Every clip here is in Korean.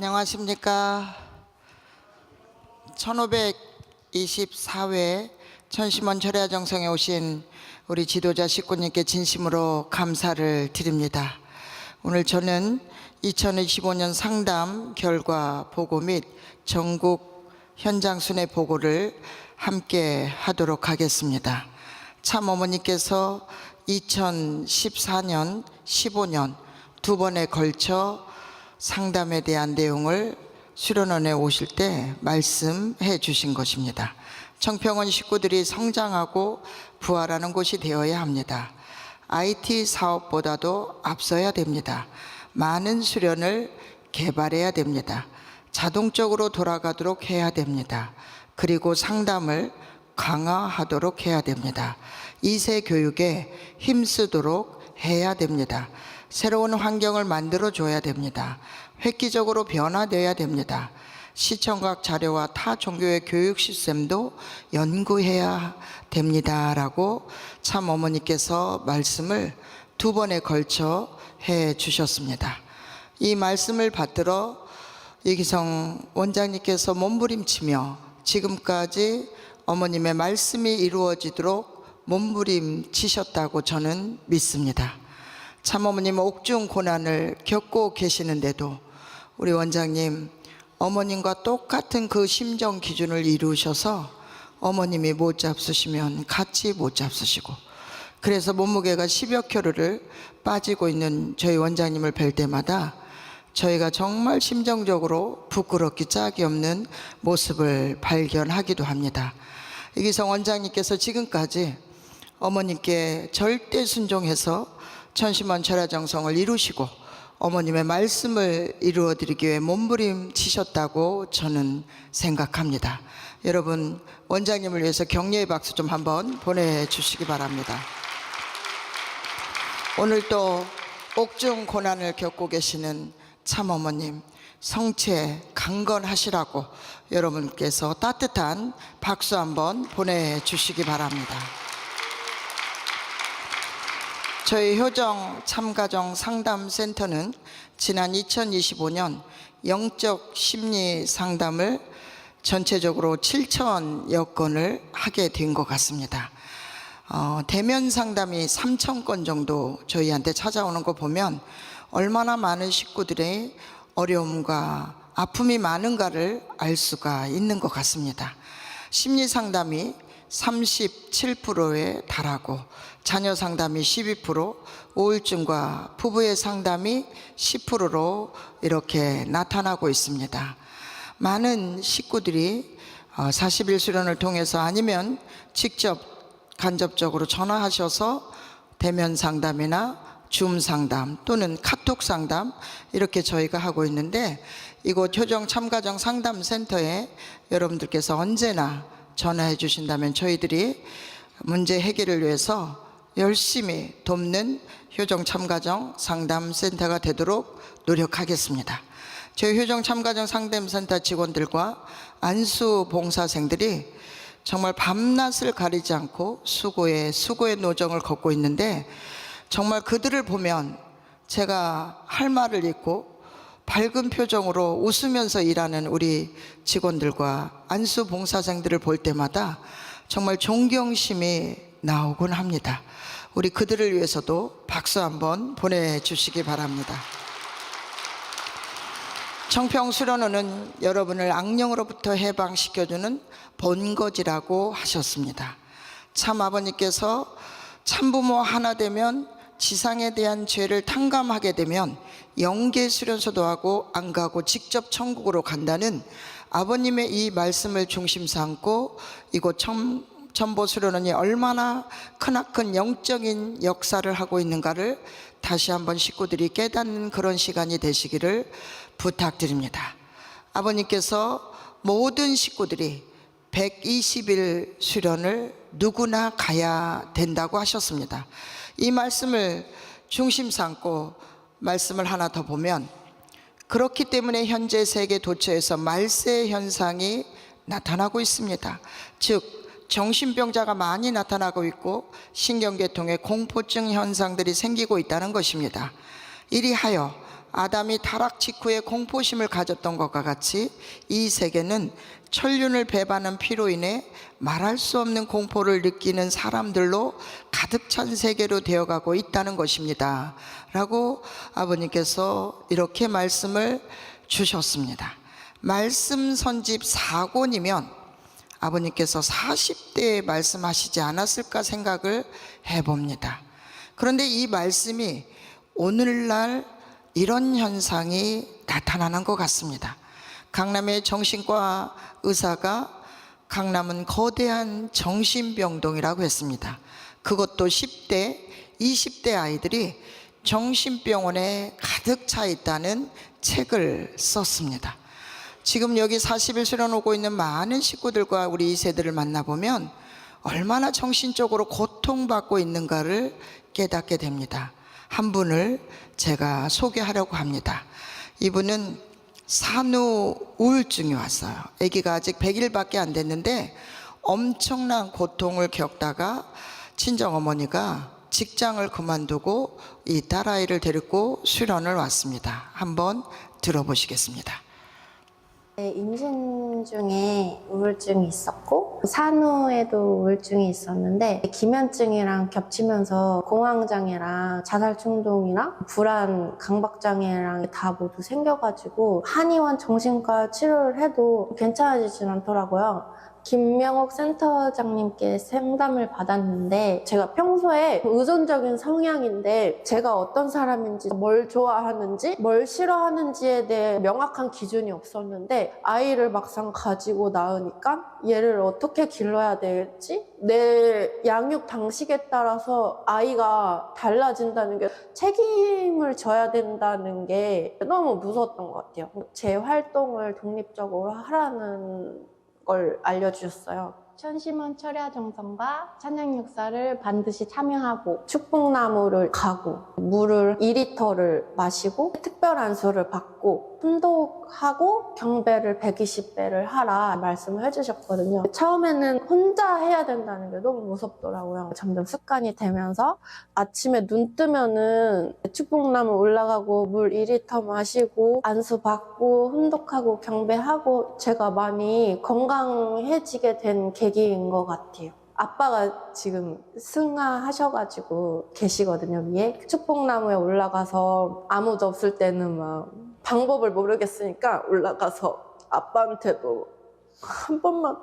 안녕하십니까. 1524회 천심원 철야정성에 오신 우리 지도자 식구님께 진심으로 감사를 드립니다. 오늘 저는 2025년 상담 결과 보고 및 전국 현장 순회 보고를 함께 하도록 하겠습니다. 참 어머니께서 2014년, 15년 두 번에 걸쳐 상담에 대한 내용을 수련원에 오실 때 말씀해 주신 것입니다. 청평원 식구들이 성장하고 부활하는 곳이 되어야 합니다. IT 사업보다도 앞서야 됩니다. 많은 수련을 개발해야 됩니다. 자동적으로 돌아가도록 해야 됩니다. 그리고 상담을 강화하도록 해야 됩니다. 2세 교육에 힘쓰도록 해야 됩니다. 새로운 환경을 만들어 줘야 됩니다. 획기적으로 변화되어야 됩니다. 시청각 자료와 타 종교의 교육 시스템도 연구해야 됩니다 라고 참 어머니께서 말씀을 두 번에 걸쳐 해 주셨습니다. 이 말씀을 받들어 이기성 원장님께서 몸부림치며 지금까지 어머님의 말씀이 이루어지도록 몸부림치셨다고 저는 믿습니다. 참 어머님 옥중 고난을 겪고 계시는데도 우리 원장님 어머님과 똑같은 그 심정 기준을 이루셔서 어머님이 못 잡수시면 같이 못 잡수시고, 그래서 몸무게가 10여 킬로를 빠지고 있는 저희 원장님을 뵐 때마다 저희가 정말 심정적으로 부끄럽기 짝이 없는 모습을 발견하기도 합니다. 이기성 원장님께서 지금까지 어머님께 절대 순종해서 천심원 철야정성을 이루시고 어머님의 말씀을 이루어드리기 위해 몸부림치셨다고 저는 생각합니다. 여러분 원장님을 위해서 격려의 박수 좀 한번 보내주시기 바랍니다. 오늘 또 옥중 고난을 겪고 계시는 참어머님 성체 강건하시라고 여러분께서 따뜻한 박수 한번 보내주시기 바랍니다. 저희 효정 참가정 상담센터는 지난 2025년 영적 심리 상담을 전체적으로 7,000여 건을 하게 된 것 같습니다. 대면 상담이 3,000건 정도 저희한테 찾아오는 거 보면 얼마나 많은 식구들의 어려움과 아픔이 많은가를 알 수가 있는 것 같습니다. 심리 상담이 37%에 달하고 자녀 상담이 12%, 우울증과 부부의 상담이 10%로 이렇게 나타나고 있습니다. 많은 식구들이 40일 수련을 통해서 아니면 직접 간접적으로 전화하셔서 대면 상담이나 줌 상담 또는 카톡 상담 이렇게 저희가 하고 있는데, 이곳 효정 참가정 상담센터에 여러분들께서 언제나 전화해 주신다면 저희들이 문제 해결을 위해서 열심히 돕는 효정 참가정 상담센터가 되도록 노력하겠습니다. 저희 효정 참가정 상담센터 직원들과 안수 봉사생들이 정말 밤낮을 가리지 않고 수고의 노정을 걷고 있는데, 정말 그들을 보면 제가 할 말을 잊고 밝은 표정으로 웃으면서 일하는 우리 직원들과 안수 봉사생들을 볼 때마다 정말 존경심이 나오곤 합니다. 우리 그들을 위해서도 박수 한번 보내주시기 바랍니다. 청평수련원은 여러분을 악령으로부터 해방시켜주는 본거지라고 하셨습니다. 참 아버님께서 참부모 하나 되면 지상에 대한 죄를 탕감하게 되면 영계수련소도 하고 안 가고 직접 천국으로 간다는 아버님의 이 말씀을 중심 삼고 이곳 천보수련원이 얼마나 크나큰 영적인 역사를 하고 있는가를 다시 한번 식구들이 깨닫는 그런 시간이 되시기를 부탁드립니다. 아버님께서 모든 식구들이 120일 수련을 누구나 가야 된다고 하셨습니다. 이 말씀을 중심 삼고 말씀을 하나 더 보면, 그렇기 때문에 현재 세계 도처에서 말세 현상이 나타나고 있습니다. 즉 정신병자가 많이 나타나고 있고 신경계통에 공포증 현상들이 생기고 있다는 것입니다. 이리하여 아담이 타락 직후에 공포심을 가졌던 것과 같이 이 세계는 천륜을 배반한 피로 인해 말할 수 없는 공포를 느끼는 사람들로 가득 찬 세계로 되어가고 있다는 것입니다 라고 아버님께서 이렇게 말씀을 주셨습니다. 말씀 선집 4권이면 아버님께서 40대에 말씀하시지 않았을까 생각을 해봅니다. 그런데 이 말씀이 오늘날 이런 현상이 나타나는 것 같습니다. 강남의 정신과 의사가 강남은 거대한 정신병동이라고 했습니다. 그것도 10대, 20대 아이들이 정신병원에 가득 차 있다는 책을 썼습니다. 지금 여기 40일 수련 오고 있는 많은 식구들과 우리 2세들을 만나보면 얼마나 정신적으로 고통받고 있는가를 깨닫게 됩니다. 한 분을 제가 소개하려고 합니다. 이분은 산후 우울증이 왔어요. 아기가 아직 100일밖에 안 됐는데 엄청난 고통을 겪다가 친정어머니가 직장을 그만두고 이 딸아이를 데리고 수련을 왔습니다. 한번 들어보시겠습니다. 네, 임신 중에 우울증이 있었고 산후에도 우울증이 있었는데 기면증이랑 겹치면서 공황장애랑 자살충동이랑 불안, 강박장애랑 다 모두 생겨가지고 한의원 정신과 치료를 해도 괜찮아지진 않더라고요. 김명옥 센터장님께 상담을 받았는데 제가 평소에 의존적인 성향인데 제가 어떤 사람인지, 뭘 좋아하는지, 뭘 싫어하는지에 대해 명확한 기준이 없었는데 아이를 막상 가지고 낳으니까 얘를 어떻게 길러야 될지, 내 양육 방식에 따라서 아이가 달라진다는 게, 책임을 져야 된다는 게 너무 무서웠던 것 같아요. 제 활동을 독립적으로 하라는 걸 알려주셨어요. 천심원 철야정성과 찬양육사를 반드시 참여하고 축복나무를 가고 물을 2리터를 마시고 특별안수를 받고 훈독하고 경배를 120배를 하라 말씀을 해주셨거든요. 처음에는 혼자 해야 된다는 게 너무 무섭더라고요. 점점 습관이 되면서 아침에 눈 뜨면은 축복나무 올라가고 물 2리터 마시고 안수 받고 훈독하고 경배하고 제가 많이 건강해지게 된 계기인 것 같아요. 아빠가 지금 승하하셔가지고 계시거든요, 위에. 축복나무에 올라가서 아무도 없을 때는 막 방법을 모르겠으니까 올라가서 아빠한테도 한 번만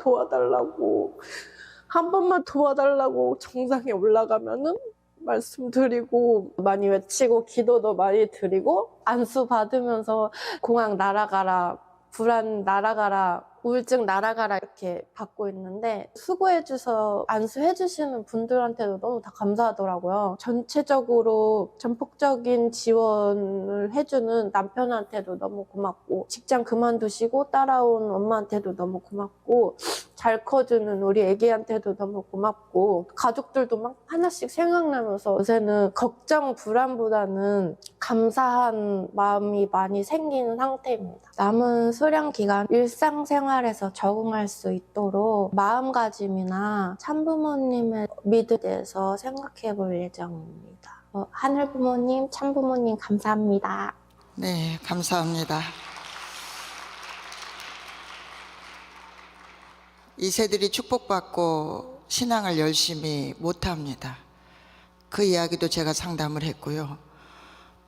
도와달라고 정상에 올라가면은 말씀드리고 많이 외치고 기도도 많이 드리고 안수 받으면서 공황 날아가라, 불안 날아가라, 우울증 날아가라 이렇게 받고 있는데 수고해줘서 안수해주시는 분들한테도 너무 다 감사하더라고요. 전체적으로 전폭적인 지원을 해주는 남편한테도 너무 고맙고 직장 그만두시고 따라온 엄마한테도 너무 고맙고 잘 커주는 우리 애기한테도 너무 고맙고 가족들도 막 하나씩 생각나면서 요새는 걱정, 불안보다는 감사한 마음이 많이 생기는 상태입니다. 남은 수련 기간 일상생활에서 적응할 수 있도록 마음가짐이나 참부모님의 믿음에 대해서 생각해 볼 예정입니다. 하늘부모님, 참부모님 감사합니다. 네, 감사합니다. 이세들이 축복받고 신앙을 열심히 못합니다. 그 이야기도 제가 상담을 했고요.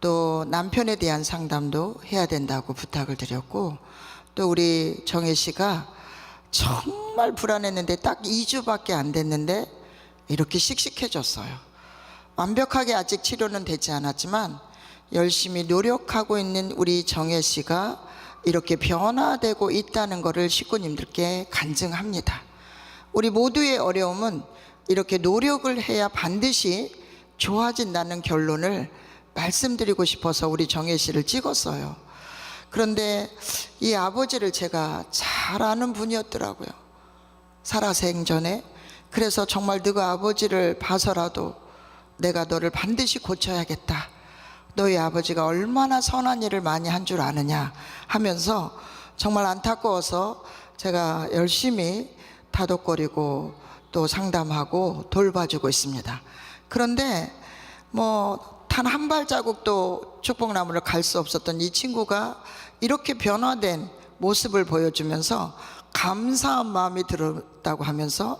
또 남편에 대한 상담도 해야 된다고 부탁을 드렸고, 또 우리 정혜 씨가 정말 불안했는데 딱 2주밖에 안 됐는데 이렇게 씩씩해졌어요. 완벽하게 아직 치료는 되지 않았지만 열심히 노력하고 있는 우리 정혜 씨가 이렇게 변화되고 있다는 것을 식구님들께 간증합니다. 우리 모두의 어려움은 이렇게 노력을 해야 반드시 좋아진다는 결론을 말씀드리고 싶어서 우리 정혜 씨를 찍었어요. 그런데 이 아버지를 제가 잘 아는 분이었더라고요, 살아생전에. 그래서 정말 너가 아버지를 봐서라도 내가 너를 반드시 고쳐야겠다, 너희 아버지가 얼마나 선한 일을 많이 한 줄 아느냐 하면서 정말 안타까워서 제가 열심히 다독거리고 또 상담하고 돌봐주고 있습니다. 그런데 뭐 단 한 발자국도 축복나무를 갈 수 없었던 이 친구가 이렇게 변화된 모습을 보여주면서 감사한 마음이 들었다고 하면서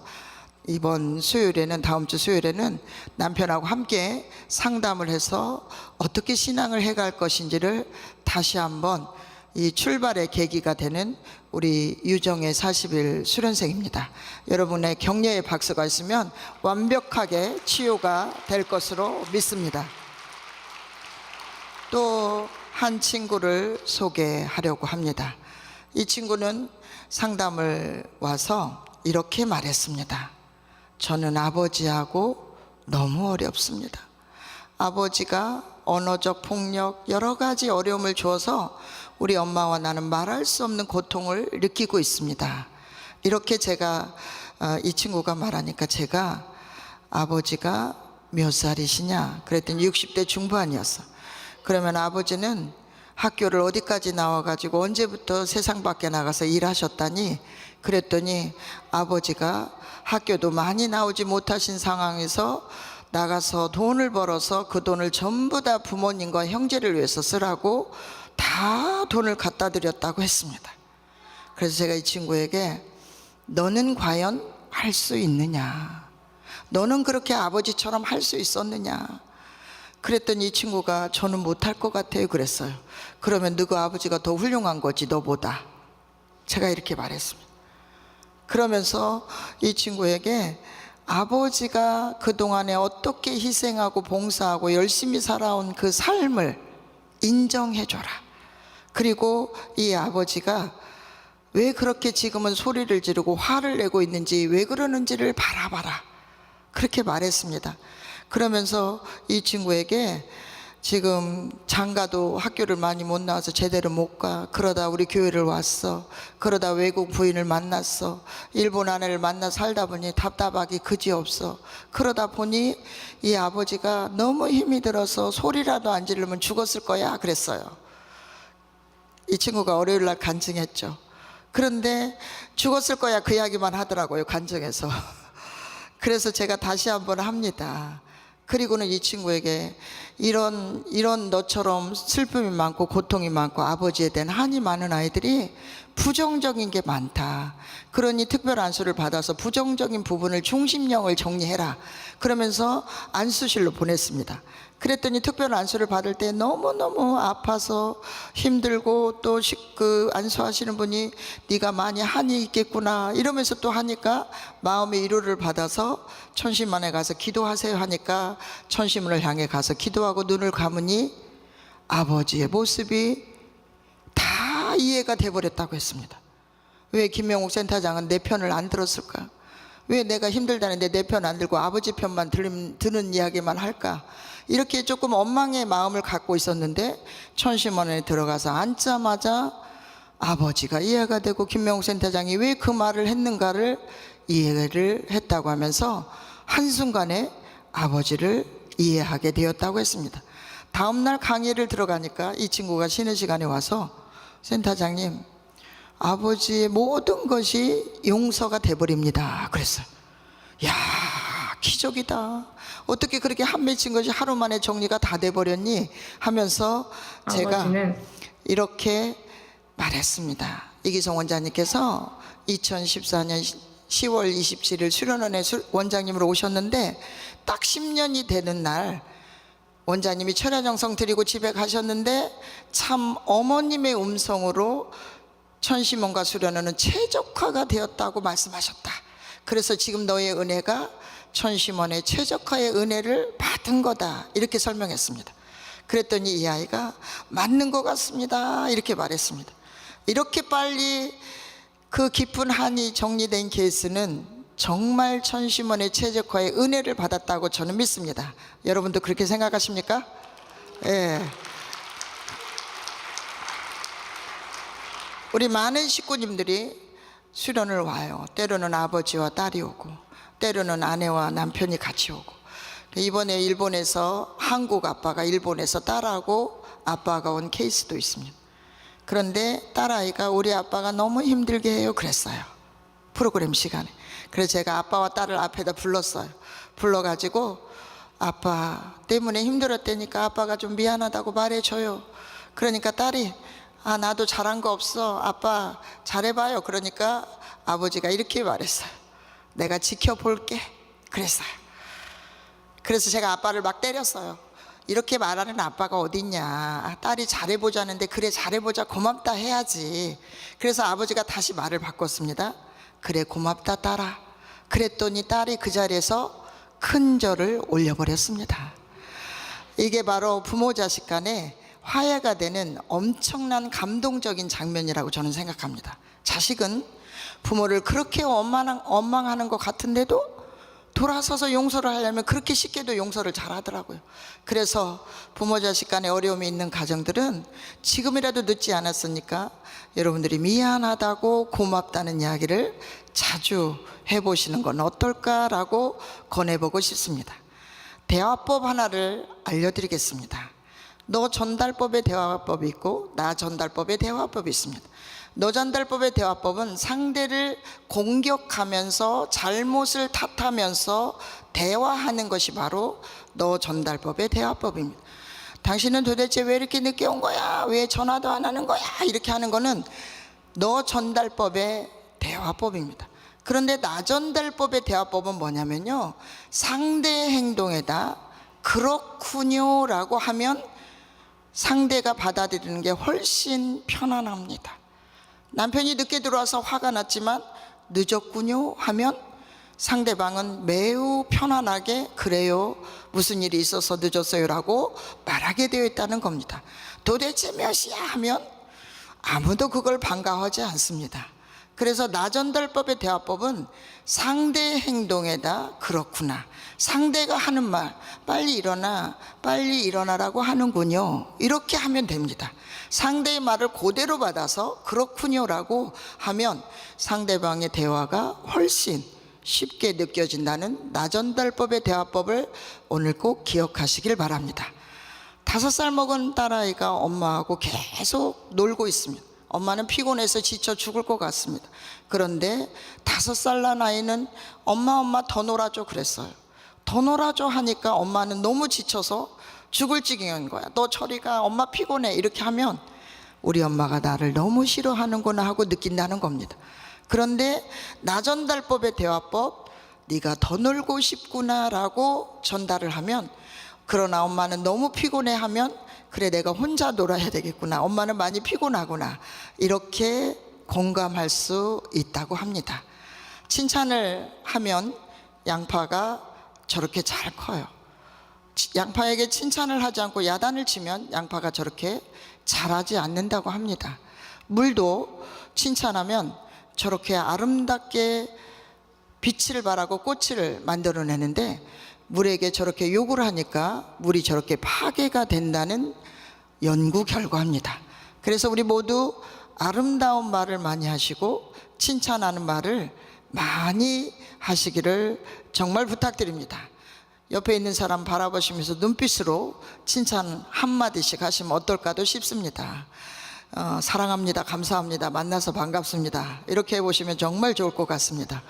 이번 수요일에는, 다음 주 수요일에는 남편하고 함께 상담을 해서 어떻게 신앙을 해갈 것인지를 다시 한번 이 출발의 계기가 되는 우리 유정의 40일 수련생입니다. 여러분의 격려의 박수가 있으면 완벽하게 치유가 될 것으로 믿습니다. 또 한 친구를 소개하려고 합니다. 이 친구는 상담을 와서 이렇게 말했습니다. 저는 아버지하고 너무 어렵습니다. 아버지가 언어적 폭력, 여러 가지 어려움을 주어서 우리 엄마와 나는 말할 수 없는 고통을 느끼고 있습니다. 이렇게 제가 이 친구가 말하니까 제가 아버지가 몇 살이시냐 그랬더니 60대 중반이었어. 그러면 아버지는 학교를 어디까지 나와가지고 언제부터 세상 밖에 나가서 일하셨다니 그랬더니 아버지가 학교도 많이 나오지 못하신 상황에서 나가서 돈을 벌어서 그 돈을 전부 다 부모님과 형제를 위해서 쓰라고 다 돈을 갖다 드렸다고 했습니다. 그래서 제가 이 친구에게 너는 과연 할 수 있느냐, 너는 그렇게 아버지처럼 할 수 있었느냐 그랬더니 이 친구가 저는 못할 것 같아요 그랬어요. 그러면 너그 아버지가 더 훌륭한 거지 너보다, 제가 이렇게 말했습니다. 그러면서 이 친구에게 아버지가 그동안에 어떻게 희생하고 봉사하고 열심히 살아온 그 삶을 인정해줘라. 그리고 이 아버지가 왜 그렇게 지금은 소리를 지르고 화를 내고 있는지, 왜 그러는지를 바라봐라. 그렇게 말했습니다. 그러면서 이 친구에게 지금 장가도 학교를 많이 못 나와서 제대로 못 가. 그러다 우리 교회를 왔어. 그러다 외국 부인을 만났어. 일본 아내를 만나 살다 보니 답답하기 그지없어. 그러다 보니 이 아버지가 너무 힘이 들어서 소리라도 안 지르면 죽었을 거야 그랬어요. 이 친구가 월요일 날 간증했죠. 그런데 죽었을 거야 그 이야기만 하더라고요, 간증에서. 그래서 제가 다시 한번 합니다. 그리고는 이 친구에게 이런 너처럼 슬픔이 많고 고통이 많고 아버지에 대한 한이 많은 아이들이 부정적인 게 많다. 그러니 특별 안수를 받아서 부정적인 부분을 중심령을 정리해라. 그러면서 안수실로 보냈습니다. 그랬더니 특별 안수를 받을 때 너무너무 아파서 힘들고 또 그 안수하시는 분이 네가 많이 한이 있겠구나 이러면서 또 하니까 마음의 위로를 받아서 천심원에 가서 기도하세요 하니까 천심원을 향해 가서 기도하고 눈을 감으니 아버지의 모습이 다 이해가 돼버렸다고 했습니다. 왜 김명욱 센터장은 내 편을 안 들었을까? 왜 내가 힘들다는데 내 편 안 들고 아버지 편만 드는 이야기만 할까? 이렇게 조금 원망의 마음을 갖고 있었는데 천심원에 들어가서 앉자마자 아버지가 이해가 되고 김명욱 센터장이 왜 그 말을 했는가를 이해를 했다고 하면서 한순간에 아버지를 이해하게 되었다고 했습니다. 다음날 강의를 들어가니까 이 친구가 쉬는 시간에 와서 센터장님, 아버지의 모든 것이 용서가 돼버립니다 그랬어요. 야, 기적이다. 어떻게 그렇게 한 맺힌 것이 하루 만에 정리가 다 돼버렸니? 하면서 제가 이렇게 말했습니다. 이기성 원장님께서 2014년 10월 27일 수련원에 원장님으로 오셨는데 딱 10년이 되는 날 원장님이 철야정성 드리고 집에 가셨는데 참 어머님의 음성으로 천심원과 수련원은 최적화가 되었다고 말씀하셨다. 그래서 지금 너의 은혜가 천심원의 최적화의 은혜를 받은 거다 이렇게 설명했습니다. 그랬더니 이 아이가 맞는 것 같습니다 이렇게 말했습니다. 이렇게 빨리 그 깊은 한이 정리된 케이스는 정말 천심원의 최적화의 은혜를 받았다고 저는 믿습니다. 여러분도 그렇게 생각하십니까? 예. 우리 많은 식구님들이 수련을 와요. 때로는 아버지와 딸이 오고 때로는 아내와 남편이 같이 오고. 이번에 일본에서 한국 아빠가 일본에서 딸하고 아빠가 온 케이스도 있습니다. 그런데 딸아이가 우리 아빠가 너무 힘들게 해요 그랬어요, 프로그램 시간에. 그래서 제가 아빠와 딸을 앞에다 불렀어요. 불러가지고 아빠 때문에 힘들었다니까 아빠가 좀 미안하다고 말해줘요. 그러니까 딸이 나도 잘한 거 없어, 아빠 잘해봐요. 그러니까 아버지가 이렇게 말했어요. 내가 지켜볼게 그랬어요. 그래서 제가 아빠를 막 때렸어요. 이렇게 말하는 아빠가 어딨냐, 딸이 잘해보자는데 그래 잘해보자, 고맙다 해야지. 그래서 아버지가 다시 말을 바꿨습니다. 그래 고맙다 딸아. 그랬더니 딸이 그 자리에서 큰 절을 올려버렸습니다. 이게 바로 부모 자식 간에 화해가 되는 엄청난 감동적인 장면이라고 저는 생각합니다. 자식은 부모를 그렇게 원망하는 것 같은데도 돌아서서 용서를 하려면 그렇게 쉽게도 용서를 잘 하더라고요. 그래서 부모 자식 간에 어려움이 있는 가정들은 지금이라도 늦지 않았으니까 여러분들이 미안하다고 고맙다는 이야기를 자주 해보시는 건 어떨까라고 권해보고 싶습니다. 대화법 하나를 알려드리겠습니다. 너 전달법의 대화법이 있고 나 전달법의 대화법이 있습니다. 너 전달법의 대화법은 상대를 공격하면서 잘못을 탓하면서 대화하는 것이 바로 너 전달법의 대화법입니다. 당신은 도대체 왜 이렇게 늦게 온 거야? 왜 전화도 안 하는 거야? 이렇게 하는 거는 너 전달법의 대화법입니다. 그런데 나 전달법의 대화법은 뭐냐면요, 상대 행동에다 그렇군요 라고 하면 상대가 받아들이는 게 훨씬 편안합니다. 남편이 늦게 들어와서 화가 났지만 늦었군요 하면 상대방은 매우 편안하게 그래요, 무슨 일이 있어서 늦었어요 라고 말하게 되어 있다는 겁니다. 도대체 몇 시야 하면 아무도 그걸 반가워하지 않습니다. 그래서 나전달법의 대화법은 상대 행동에다 그렇구나, 상대가 하는 말 빨리 일어나라고 하는군요, 이렇게 하면 됩니다. 상대의 말을 그대로 받아서 그렇군요라고 하면 상대방의 대화가 훨씬 쉽게 느껴진다는 나전달법의 대화법을 오늘 꼭 기억하시길 바랍니다. 5살 먹은 딸아이가 엄마하고 계속 놀고 있습니다. 엄마는 피곤해서 지쳐 죽을 것 같습니다. 그런데 5살 난 아이는 엄마 더 놀아줘 그랬어요. 더 놀아줘 하니까 엄마는 너무 지쳐서 죽을 지경인 거야. 너 저리 가, 엄마 피곤해, 이렇게 하면 우리 엄마가 나를 너무 싫어하는구나 하고 느낀다는 겁니다. 그런데 나전달법의 대화법, 네가 더 놀고 싶구나 라고 전달을 하면, 그러나 엄마는 너무 피곤해 하면 그래 내가 혼자 놀아야 되겠구나, 엄마는 많이 피곤하구나, 이렇게 공감할 수 있다고 합니다. 칭찬을 하면 양파가 저렇게 잘 커요. 양파에게 칭찬을 하지 않고 야단을 치면 양파가 저렇게 자라지 않는다고 합니다. 물도 칭찬하면 저렇게 아름답게 빛을 발하고 꽃을 만들어내는데, 물에게 저렇게 욕을 하니까 물이 저렇게 파괴가 된다는 연구 결과입니다. 그래서 우리 모두 아름다운 말을 많이 하시고 칭찬하는 말을 많이 하시기를 정말 부탁드립니다. 옆에 있는 사람 바라보시면서 눈빛으로 칭찬 한마디씩 하시면 어떨까도 싶습니다. 사랑합니다, 감사합니다, 만나서 반갑습니다, 이렇게 해보시면 정말 좋을 것 같습니다.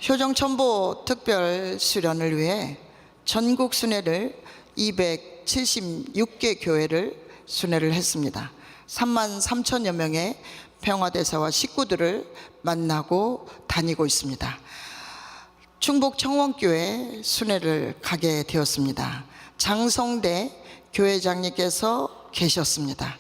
효정천보 특별 수련을 위해 전국 순회를 276개 교회를 순회를 했습니다. 3만 3천여 명의 평화대사와 식구들을 만나고 다니고 있습니다. 충북 청원교회 순회를 가게 되었습니다. 장성대 교회장님께서 계셨습니다.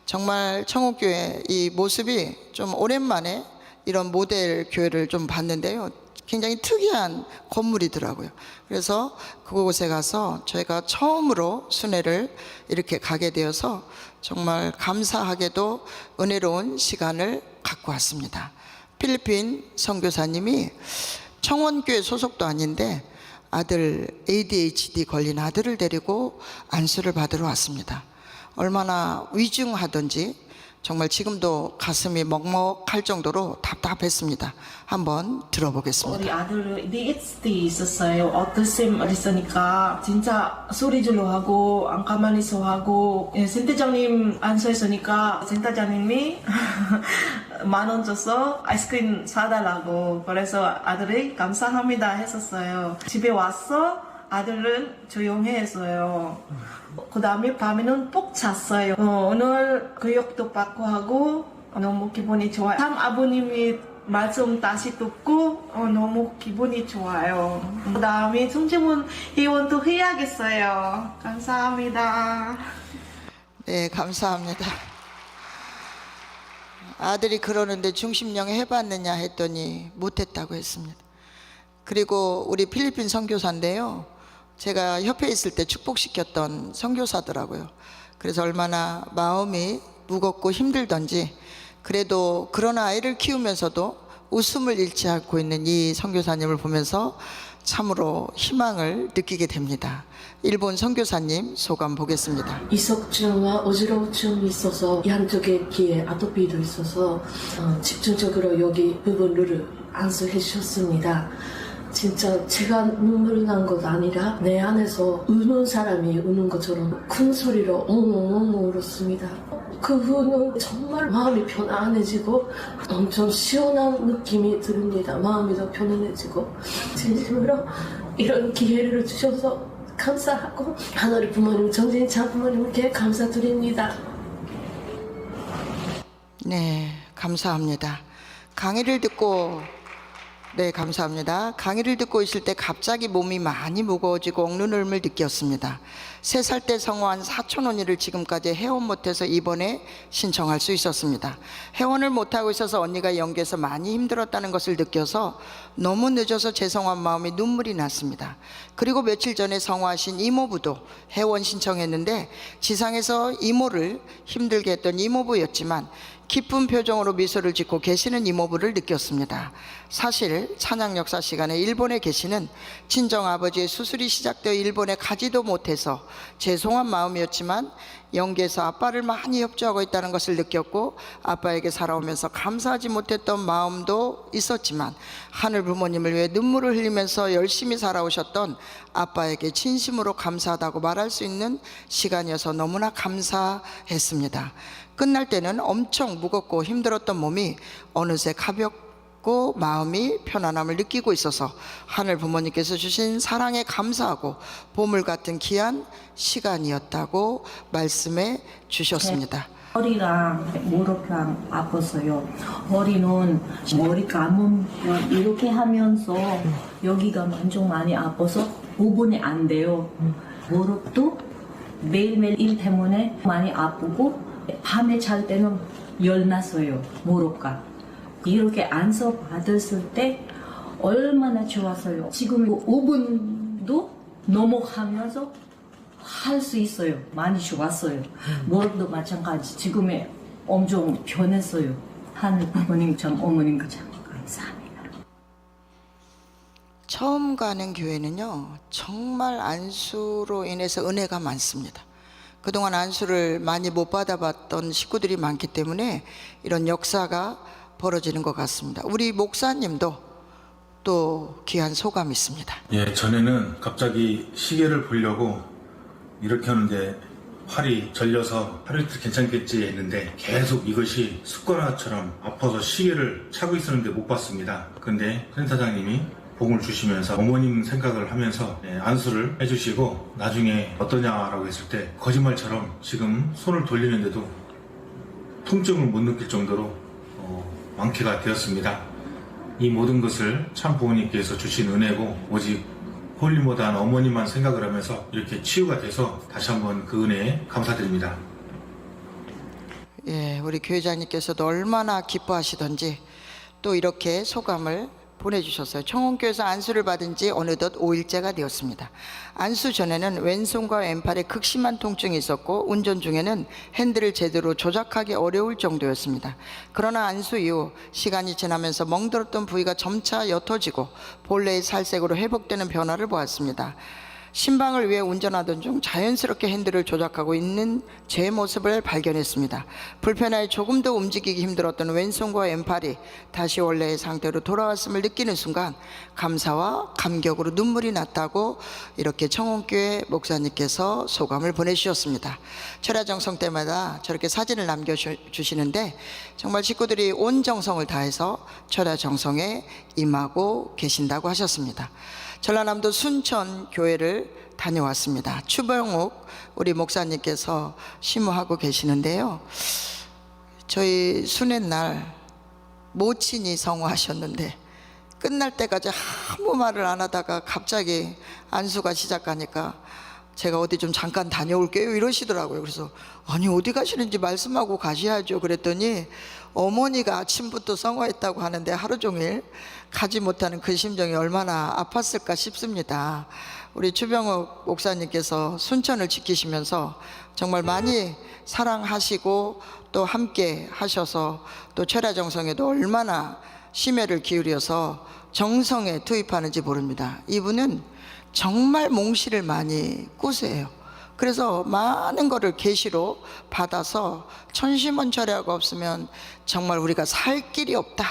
정말 청원교회 이 모습이 좀 오랜만에 이런 모델 교회를 좀 봤는데요, 굉장히 특이한 건물이더라고요. 그래서 그곳에 가서 저희가 처음으로 순회를 이렇게 가게 되어서 정말 감사하게도 은혜로운 시간을 갖고 왔습니다. 필리핀 선교사님이 청원교회 소속도 아닌데 아들 ADHD 걸린 아들을 데리고 안수를 받으러 왔습니다. 얼마나 위중하던지 정말 지금도 가슴이 먹먹할 정도로 답답했습니다. 한번 우리 들어보겠습니다. 아들 ADHD 있었어요. 오티즘 있으니까 진짜 소리 질러 하고 안 가만히 있어 하고 센터장님 안 서 있으니까 센터장님이 10,000원 줘서 아이스크림 사달라고 그래서 아들이 감사합니다 했었어요. 집에 와서 아들은 조용해했어요. 그 다음에 밤에는 푹 잤어요. 오늘 교육도 받고 하고 너무 기분이 좋아요. 참 아버님이 말씀 다시 듣고 너무 기분이 좋아요. 그 다음에 송지문 회원도 해야겠어요. 감사합니다. 네, 감사합니다. 아들이 그러는데 중심령 해봤느냐 했더니 못했다고 했습니다. 그리고 우리 필리핀 선교사인데요, 제가 협회에 있을 때 축복시켰던 선교사더라고요. 그래서 얼마나 마음이 무겁고 힘들던지, 그래도 그런 아이를 키우면서도 웃음을 잃지 않고 있는 이 선교사님을 보면서 참으로 희망을 느끼게 됩니다. 일본 선교사님 소감 보겠습니다. 이석증과 어지러움증이 있어서 양쪽의 귀에 아토피도 있어서 집중적으로 여기 부분을 안수해 주셨습니다. 진짜 제가 눈물 난 것 아니라 내 안에서 우는 사람이 우는 것처럼 큰 소리로 엉엉엉 울었습니다. 그 후는 정말 마음이 편안해지고 엄청 시원한 느낌이 듭니다. 마음이 더 편안해지고 진심으로 이런 기회를 주셔서 감사하고 하늘의 부모님, 정진찬 부모님께 감사드립니다. 네, 감사합니다. 강의를 듣고 감사합니다. 강의를 듣고 있을 때 갑자기 몸이 많이 무거워지고 억누름을 느꼈습니다. 3살 때 성화한 사촌 언니를 지금까지 회원 못해서 입원에 신청할 수 있었습니다. 회원을 못하고 있어서 언니가 연기해서 많이 힘들었다는 것을 느껴서 너무 늦어서 죄송한 마음에 눈물이 났습니다. 그리고 며칠 전에 성화하신 이모부도 회원 신청했는데 지상에서 이모를 힘들게 했던 이모부였지만 기쁜 표정으로 미소를 짓고 계시는 이모부를 느꼈습니다. 사실 찬양 역사 시간에 일본에 계시는 친정아버지의 수술이 시작되어 일본에 가지도 못해서 죄송한 마음이었지만 연계에서 아빠를 많이 협조하고 있다는 것을 느꼈고 아빠에게 살아오면서 감사하지 못했던 마음도 있었지만 하늘 부모님을 위해 눈물을 흘리면서 열심히 살아오셨던 아빠에게 진심으로 감사하다고 말할 수 있는 시간이어서 너무나 감사했습니다. 끝날 때는 엄청 무겁고 힘들었던 몸이 어느새 가볍고 마음이 편안함을 느끼고 있어서 하늘 부모님께서 주신 사랑에 감사하고 보물 같은 귀한 시간이었다고 말씀해 주셨습니다. 허리랑 무릎이랑 아팠어요. 허리는 머리 감으면 이렇게 하면서 여기가 엄청 많이 아파서 구분이 안 돼요. 무릎도 매일매일 일 때문에 많이 아프고 밤에 잘 때는 열났어요. 무릎가 이렇게 안서 받았을 때 얼마나 좋았어요. 지금 5분도 넘어가면서 할 수 있어요. 많이 좋았어요. 무릎도 마찬가지. 지금에 엄청 변했어요. 하늘 부모님 참 어머님 참 감사합니다. 처음 가는 교회는요, 정말 안수로 인해서 은혜가 많습니다. 그동안 안수를 많이 못 받아봤던 식구들이 많기 때문에 이런 역사가 벌어지는 것 같습니다. 우리 목사님도 또 귀한 소감이 있습니다. 예, 전에는 갑자기 시계를 보려고 이렇게 하는데 팔이 절려서 하루 이틀 괜찮겠지 했는데 계속 이것이 습관화처럼 아파서 시계를 차고 있었는데 못 봤습니다. 그런데 센터장님이 복을 주시면서 어머님 생각을 하면서 안수를 해주시고 나중에 어떠냐라고 했을 때 거짓말처럼 지금 손을 돌리는데도 통증을 못 느낄 정도로 완쾌가 되었습니다. 이 모든 것을 참 부모님께서 주신 은혜고 오직 홀리모단 어머님만 생각을 하면서 이렇게 치유가 돼서 다시 한번 그 은혜에 감사드립니다. 예, 우리 교회장님께서도 얼마나 기뻐하시던지 또 이렇게 소감을 보내주셨어요. 청원교에서 안수를 받은 지 어느덧 5일째가 되었습니다. 안수 전에는 왼손과 왼팔에 극심한 통증이 있었고 운전 중에는 핸들을 제대로 조작하기 어려울 정도였습니다. 그러나 안수 이후 시간이 지나면서 멍들었던 부위가 점차 옅어지고 본래의 살색으로 회복되는 변화를 보았습니다. 신방을 위해 운전하던 중 자연스럽게 핸들을 조작하고 있는 제 모습을 발견했습니다. 불편하여 조금 더 움직이기 힘들었던 왼손과 왼팔이 다시 원래의 상태로 돌아왔음을 느끼는 순간 감사와 감격으로 눈물이 났다고 이렇게 청혼교회 목사님께서 소감을 보내주셨습니다. 철야정성 때마다 저렇게 사진을 남겨주시는데 정말 식구들이 온 정성을 다해서 철야정성에 임하고 계신다고 하셨습니다. 전라남도 순천 교회를 다녀왔습니다. 추병욱 우리 목사님께서 심호하고 계시는데요. 저희 순회날 모친이 성호하셨는데 끝날 때까지 아무 말을 안 하다가 갑자기 안수가 시작하니까 제가 어디 좀 잠깐 다녀올게요 이러시더라고요. 그래서 아니 어디 가시는지 말씀하고 가셔야죠 그랬더니 어머니가 아침부터 성화했다고 하는데 하루 종일 가지 못하는 그 심정이 얼마나 아팠을까 싶습니다. 우리 추병욱 목사님께서 순천을 지키시면서 정말 많이 사랑하시고 또 함께 하셔서 또 철야정성에도 얼마나 심혈을 기울여서 정성에 투입하는지 모릅니다. 이분은 정말 몽실을 많이 꾸세요. 그래서 많은 거를 계시로 받아서 천시먼철야가 없으면 정말 우리가 살 길이 없다.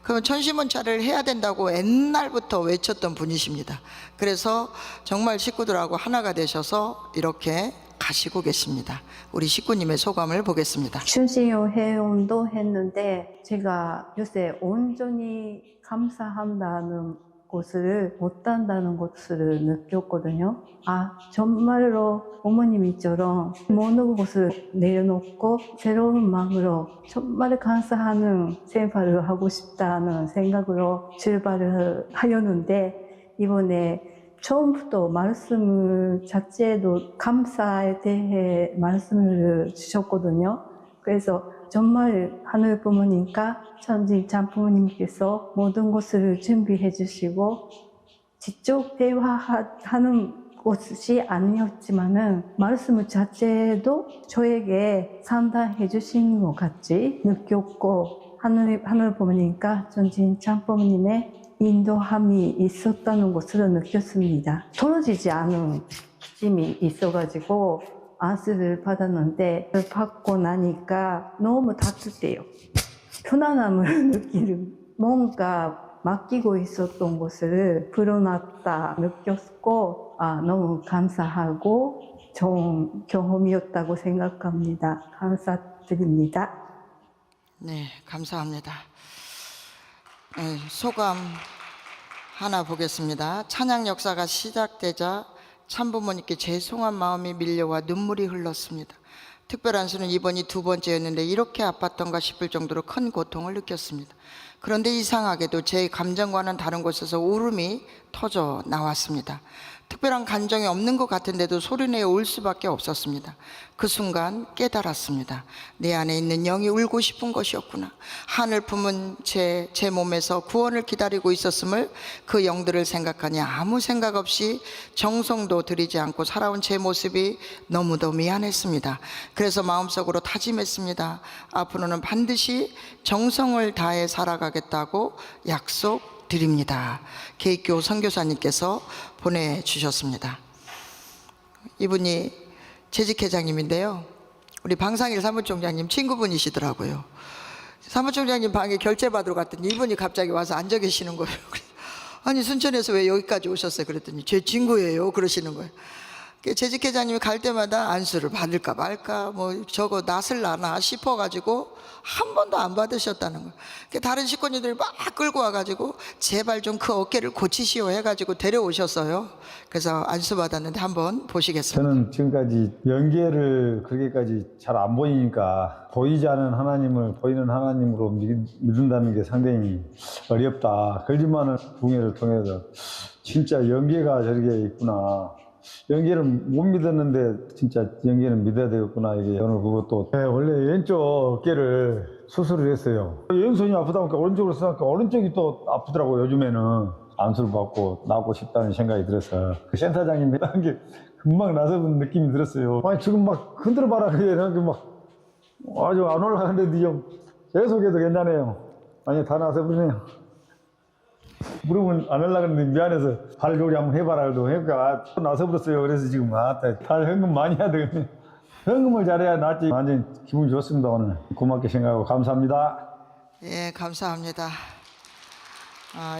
그럼 천시먼철야를 해야 된다고 옛날부터 외쳤던 분이십니다. 그래서 정말 식구들하고 하나가 되셔서 이렇게 가시고 계십니다. 우리 식구님의 소감을 보겠습니다. 춘신요 회원도 했는데 제가 요새 온전히 감사한다는 것을 못한다는 것을 느꼈거든요. 아, 정말로 어머님이처럼 모든 것을 내려놓고 새로운 마음으로 정말 감사하는 생활을 하고 싶다는 생각으로 출발을 하였는데 이번에 처음부터 말씀 자체도 감사에 대해 말씀을 주셨거든요. 그래서 정말 하늘 부모님과 천지 장부모님께서 모든 것을 준비해 주시고 직접 대화하는 것이 아니었지만은 말씀 자체도 저에게 상담해 주신 것 같이 느꼈고 하늘 부모님과 천지 장부모님의 인도함이 있었다는 것을 느꼈습니다. 떨어지지 않은 기침이 있어가지고 안수를 받았는데 받고 나니까 너무 따뜻해요. 편안함을 느끼는 뭔가 맡기고 있었던 것을 풀어놨다 느꼈고 너무 감사하고 좋은 경험이었다고 생각합니다. 감사드립니다. 네, 감사합니다. 소감 하나 보겠습니다. 찬양 역사가 시작되자 참부모님께 죄송한 마음이 밀려와 눈물이 흘렀습니다. 특별안수는 이번이 두 번째였는데 이렇게 아팠던가 싶을 정도로 큰 고통을 느꼈습니다. 그런데 이상하게도 제 감정과는 다른 곳에서 울음이 터져 나왔습니다. 특별한 감정이 없는 것 같은데도 소리내어 울 수밖에 없었습니다. 그 순간 깨달았습니다. 내 안에 있는 영이 울고 싶은 것이었구나. 하늘 품은 제 몸에서 구원을 기다리고 있었음을 그 영들을 생각하니 아무 생각 없이 정성도 들이지 않고 살아온 제 모습이 너무도 미안했습니다. 그래서 마음속으로 다짐했습니다. 앞으로는 반드시 정성을 다해 살아가겠다고 약속드립니다. 계익교 선교사님께서 보내주셨습니다. 이분이 재직회장님인데요. 우리 방상일 사무총장님 친구분이시더라고요. 사무총장님 방에 결제 받으러 갔더니 이분이 갑자기 와서 앉아 계시는 거예요. 아니 순천에서 왜 여기까지 오셨어요? 그랬더니 제 친구예요 그러시는 거예요. 재직회장님이 갈 때마다 안수를 받을까 말까 뭐 저거 낯을 나나 싶어가지고 한 번도 안 받으셨다는 거예요. 다른 식구님들이 막 끌고 와가지고 제발 좀 그 어깨를 고치시오 해가지고 데려오셨어요. 그래서 안수 받았는데 한번 보시겠습니다. 저는 지금까지 연계를 그렇게까지 잘 안 보이니까 보이지 않은 하나님을 보이는 하나님으로 믿는다는 게 상당히 어렵다. 그렇지만은 붕해를 통해서 진짜 연계가 저렇게 있구나. 연계를 못 믿었는데 진짜 연계는 믿어야 되겠구나. 이게 오늘 그것도 원래 왼쪽 어깨를 수술을 했어요. 왼손이 아프다 보니까 오른쪽으로 쓰니까 오른쪽이 또 아프더라고요. 요즘에는 안수를 받고 나고 싶다는 생각이 들어서 그 센터장님이 한 게 금방 나서는 느낌이 들었어요. 아니 지금 막 흔들어 봐라 그게 막 아주 안 올라가는데도 좀 계속해도 괜찮아요. 아니 다 나서 버리네요. 물으면 안 하려고 했는데 미안해서 발 요리 한번 해봐라 그래도 그러니까 나서버렸어요. 그래서 지금 다 현금 많이 해야 되겠네. 현금을 잘해야 낫지. 완전 기분 좋습니다. 오늘 고맙게 생각하고 감사합니다. 예, 감사합니다.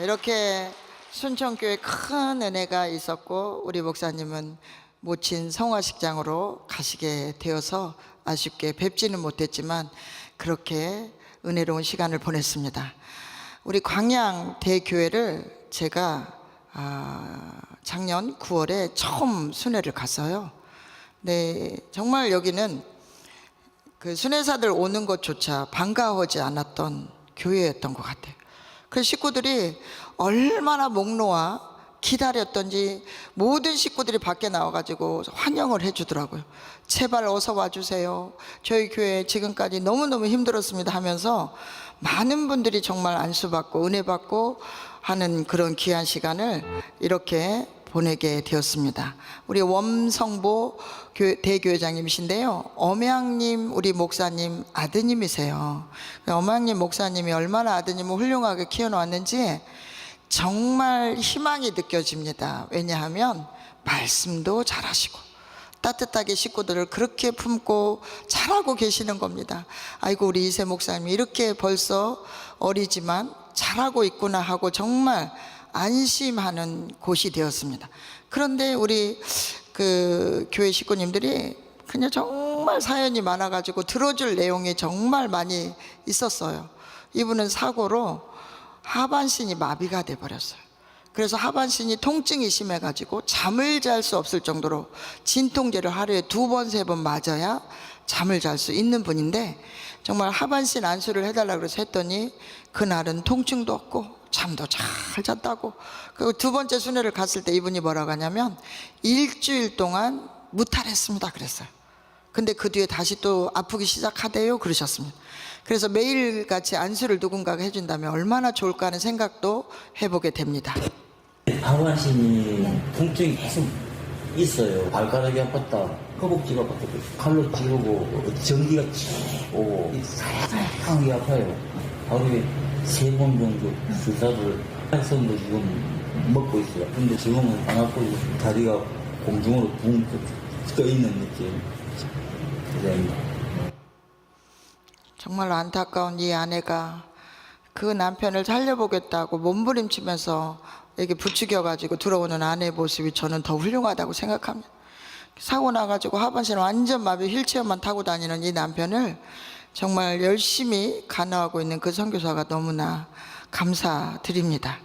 이렇게 순천교회 큰 은혜가 있었고 우리 목사님은 모친 성화식장으로 가시게 되어서 아쉽게 뵙지는 못했지만 그렇게 은혜로운 시간을 보냈습니다. 우리 광양대교회를 제가 작년 9월에 처음 순회를 갔어요. 네, 정말 여기는 그 순회사들 오는 것조차 반가워하지 않았던 교회였던 것 같아요. 그 식구들이 얼마나 목 놓아 기다렸던지 모든 식구들이 밖에 나와가지고 환영을 해주더라고요. 제발 어서 와주세요. 저희 교회 지금까지 너무너무 힘들었습니다 하면서 많은 분들이 정말 안수받고 은혜받고 하는 그런 귀한 시간을 이렇게 보내게 되었습니다. 우리 원성보 대교회장님이신데요, 엄양님 우리 목사님 아드님이세요. 엄양님 목사님이 얼마나 아드님을 훌륭하게 키워놓았는지 정말 희망이 느껴집니다. 왜냐하면 말씀도 잘하시고 따뜻하게 식구들을 그렇게 품고 잘하고 계시는 겁니다. 아이고 우리 이세 목사님이 이렇게 벌써 어리지만 잘하고 있구나 하고 정말 안심하는 곳이 되었습니다. 그런데 우리 그 교회 식구님들이 그냥 정말 사연이 많아가지고 들어줄 내용이 정말 많이 있었어요. 이분은 사고로 하반신이 마비가 돼버렸어요. 그래서 하반신이 통증이 심해가지고 잠을 잘 수 없을 정도로 진통제를 하루에 2번, 3번 맞아야 잠을 잘 수 있는 분인데 정말 하반신 안수를 해달라고 해서 했더니 그날은 통증도 없고 잠도 잘 잤다고. 그리고 2번째 순회를 갔을 때 이분이 뭐라고 하냐면 일주일 동안 무탈했습니다 그랬어요. 근데 그 뒤에 다시 또 아프기 시작하대요 그러셨습니다. 그래서 매일같이 안수를 누군가가 해준다면 얼마나 좋을까 하는 생각도 해보게 됩니다. 하반신이 통증이 계속 있어요. 발가락이 아팠다, 허벅지가 아팠다, 칼로 찌르고 전기가 쭉 오고 사양하게 아파요. 하루에 3번 정도 주사를 해서도 지금 먹고 있어요. 근데 지금은 안 아프고 다리가 공중으로 붕 떠 있는 느낌. 정말 안타까운 이 아내가 그 남편을 살려보겠다고 몸부림치면서 이렇게 부추겨가지고 들어오는 아내의 모습이 저는 더 훌륭하다고 생각합니다. 사고 나가지고 하반신 완전 마비 휠체어만 타고 다니는 이 남편을 정말 열심히 간호하고 있는 그 선교사가 너무나 감사드립니다.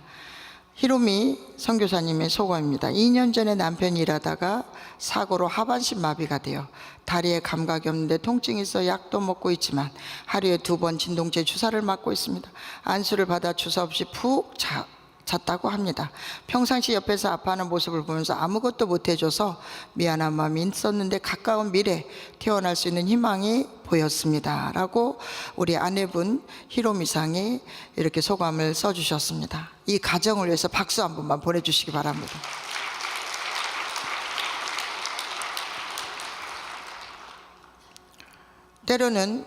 히로미 선교사님의 소감입니다. 2년 전에 남편이 일하다가 사고로 하반신 마비가 되어 다리에 감각이 없는데 통증이 있어 약도 먹고 있지만 하루에 2번 진통제 주사를 맞고 있습니다. 안수를 받아 주사 없이 푹 잤다고 합니다. 평상시 옆에서 아파하는 모습을 보면서 아무것도 못해줘서 미안한 마음이 있었는데 가까운 미래 태어날 수 있는 희망이 보였습니다 라고 우리 아내분 히로미상이 이렇게 소감을 써주셨습니다. 이 가정을 위해서 박수 한 번만 보내주시기 바랍니다. 때로는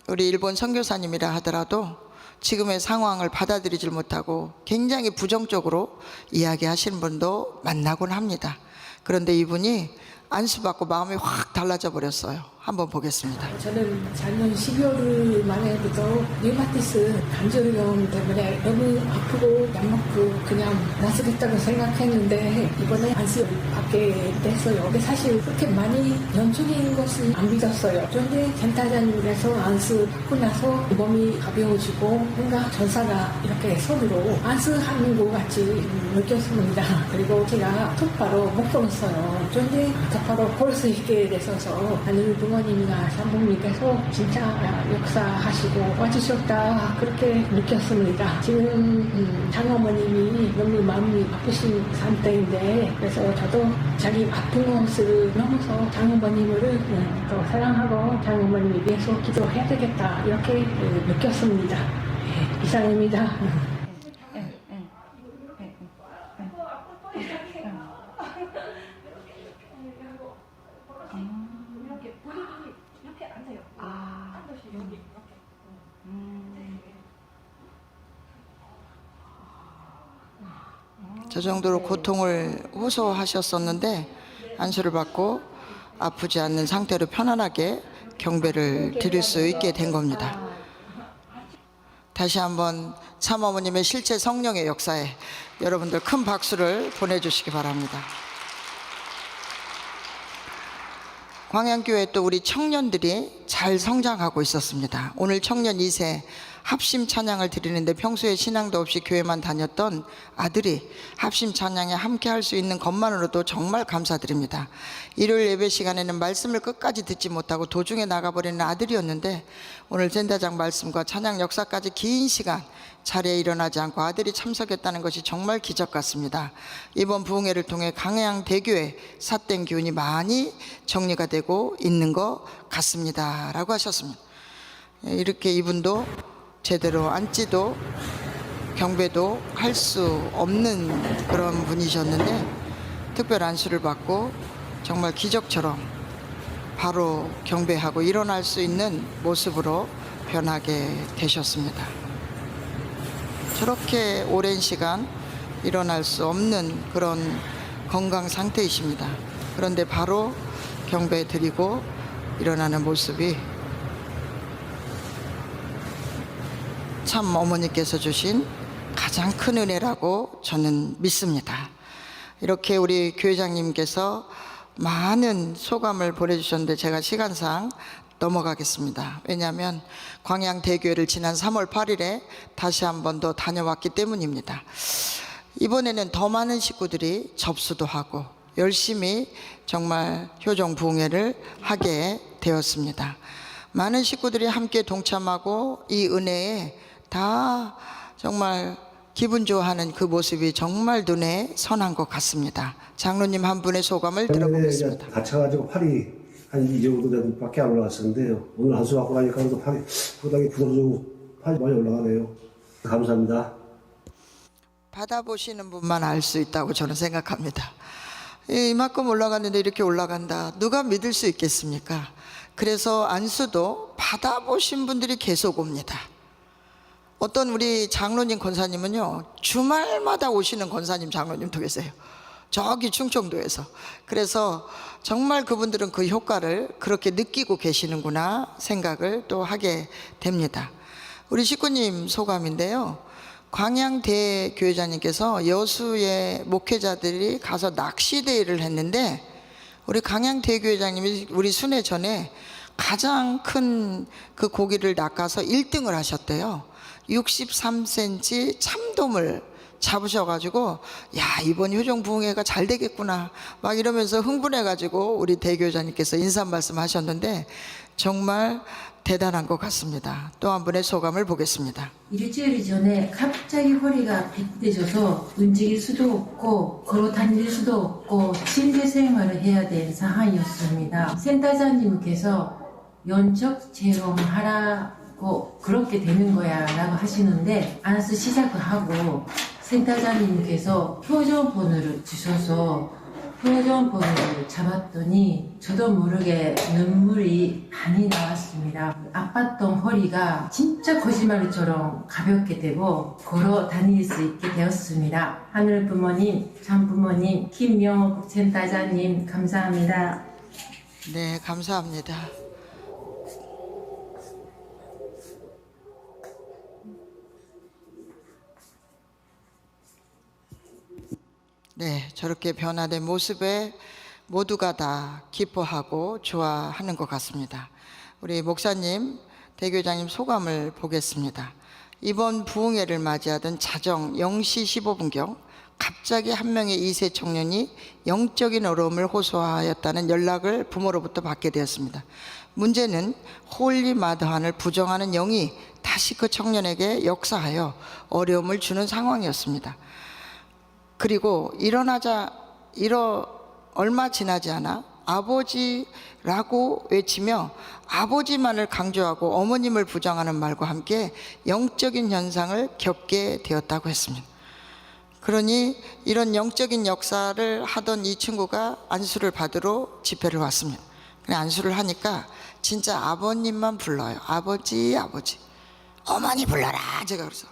우리 일본 선교사님이라 하더라도 지금의 상황을 받아들이질 못하고 굉장히 부정적으로 이야기하시는 분도 만나곤 합니다. 그런데 이분이 안수받고 마음이 확 달라져 버렸어요. 한번 보겠습니다. 저는 작년 12월 말에부터 류마티스 관절염 때문에 너무 아프고 약 먹고 그냥 나서겠다고 생각했는데 이번에 안수 받게 됐어요. 근데 사실 그렇게 많이 연속인 것은 안 믿었어요. 그런데 센터장님께서 안수 받고 나서 몸이 가벼워지고 뭔가 전사가 이렇게 손으로 안수하는 것 같이 느꼈습니다. 그리고 제가 똑바로 못 걸었어요. 그런데 똑바로 걸 수 있게 되셔서 하늘 부모님이나 장모님께서 진짜 역사하시고 와주셨다 그렇게 느꼈습니다. 지금 장어머님이 너무 마음이 아프신 상태인데 그래서 저도 자기 아픈 것을 넘어서 장어머님을 더 사랑하고 장어머님을 위해서 기도해야 되겠다 이렇게 느꼈습니다. 이상입니다. 그 정도로 고통을 호소하셨었는데 안수를 받고 아프지 않는 상태로 편안하게 경배를 드릴 수 있게 된 겁니다. 다시 한번 참어머님의 실제 성령의 역사에 여러분들 큰 박수를 보내주시기 바랍니다. 광양교회 또 우리 청년들이 잘 성장하고 있었습니다. 오늘 청년 2세 합심 찬양을 드리는데 평소에 신앙도 없이 교회만 다녔던 아들이 합심 찬양에 함께 할 수 있는 것만으로도 정말 감사드립니다. 일요일 예배 시간에는 말씀을 끝까지 듣지 못하고 도중에 나가버리는 아들이었는데 오늘 센터장 말씀과 찬양 역사까지 긴 시간 자리에 일어나지 않고 아들이 참석했다는 것이 정말 기적 같습니다. 이번 부흥회를 통해 광양대교회 삿된 기운이 많이 정리가 되고 있는 것 같습니다 라고 하셨습니다. 이렇게 이분도 제대로 앉지도 경배도 할 수 없는 그런 분이셨는데 특별 안수를 받고 정말 기적처럼 바로 경배하고 일어날 수 있는 모습으로 변하게 되셨습니다. 저렇게 오랜 시간 일어날 수 없는 그런 건강 상태이십니다. 그런데 바로 경배 드리고 일어나는 모습이 참 어머니께서 주신 가장 큰 은혜라고 저는 믿습니다. 이렇게 우리 교회장님께서 많은 소감을 보내주셨는데 제가 시간상 넘어가겠습니다. 왜냐하면 광양대교회를 지난 3월 8일에 다시 한 번 더 다녀왔기 때문입니다. 이번에는 더 많은 식구들이 접수도 하고 열심히 정말 효종 부흥회를 하게 되었습니다. 많은 식구들이 함께 동참하고 이 은혜에 다 정말 기분 좋아하는 그 모습이 정말 눈에 선한 것 같습니다. 장로님 한 분의 소감을 들어보겠습니다. 다쳐가지고 팔이 한 이 정도 밖에 안 올라갔었는데요. 오늘 안수 받고 나니까 또 팔이 상당히 부러지고 팔이 많이 올라가네요. 감사합니다. 받아보시는 분만 알 수 있다고 저는 생각합니다. 이만큼 올라갔는데 이렇게 올라간다. 누가 믿을 수 있겠습니까? 그래서 안수도 받아보신 분들이 계속 옵니다. 어떤 우리 장로님 권사님은요 주말마다 오시는 권사님 장로님도 계세요. 저기 충청도에서. 그래서 정말 그분들은 그 효과를 그렇게 느끼고 계시는구나 생각을 또 하게 됩니다. 우리 식구님 소감인데요, 광양대교회장님께서 여수의 목회자들이 가서 낚시대회를 했는데 우리 광양대교회장님이 우리 순회 전에 가장 큰 그 고기를 낚아서 1등을 하셨대요. 63cm 참돔을 잡으셔가지고 야 이번 효종 부흥회가 잘 되겠구나 막 이러면서 흥분해가지고 우리 대교장님께서 인사 말씀 하셨는데 정말 대단한 것 같습니다. 또 한 분의 소감을 보겠습니다. 일주일 전에 갑자기 허리가 빗대져서 움직일 수도 없고 걸어 다닐 수도 없고 침대 생활을 해야 될 상황이었습니다. 센터장님께서 연적 체험하라고 그렇게 되는 거야 라고 하시는데 안수 시작을 하고 센터장님께서 표정번호를 주셔서 표정번호를 잡았더니 저도 모르게 눈물이 많이 나왔습니다. 아팠던 허리가 진짜 거짓말처럼 가볍게 되고 걸어 다닐 수 있게 되었습니다. 하늘 부모님, 참 부모님, 김명호 센터장님 감사합니다. 네, 감사합니다. 네, 저렇게 변화된 모습에 모두가 다 기뻐하고 좋아하는 것 같습니다. 우리 목사님, 대교장님 소감을 보겠습니다. 이번 부흥회를 맞이하던 자정 0시 15분경 갑자기 한 명의 2세 청년이 영적인 어려움을 호소하였다는 연락을 부모로부터 받게 되었습니다. 문제는 홀리 마더한을 부정하는 영이 다시 그 청년에게 역사하여 어려움을 주는 상황이었습니다. 그리고 얼마 지나지 않아 아버지라고 외치며 아버지만을 강조하고 어머님을 부정하는 말과 함께 영적인 현상을 겪게 되었다고 했습니다. 그러니 이런 영적인 역사를 하던 이 친구가 안수를 받으러 집회를 왔습니다. 안수를 하니까 진짜 아버님만 불러요. 아버지, 아버지. 어머니 불러라. 제가 그래서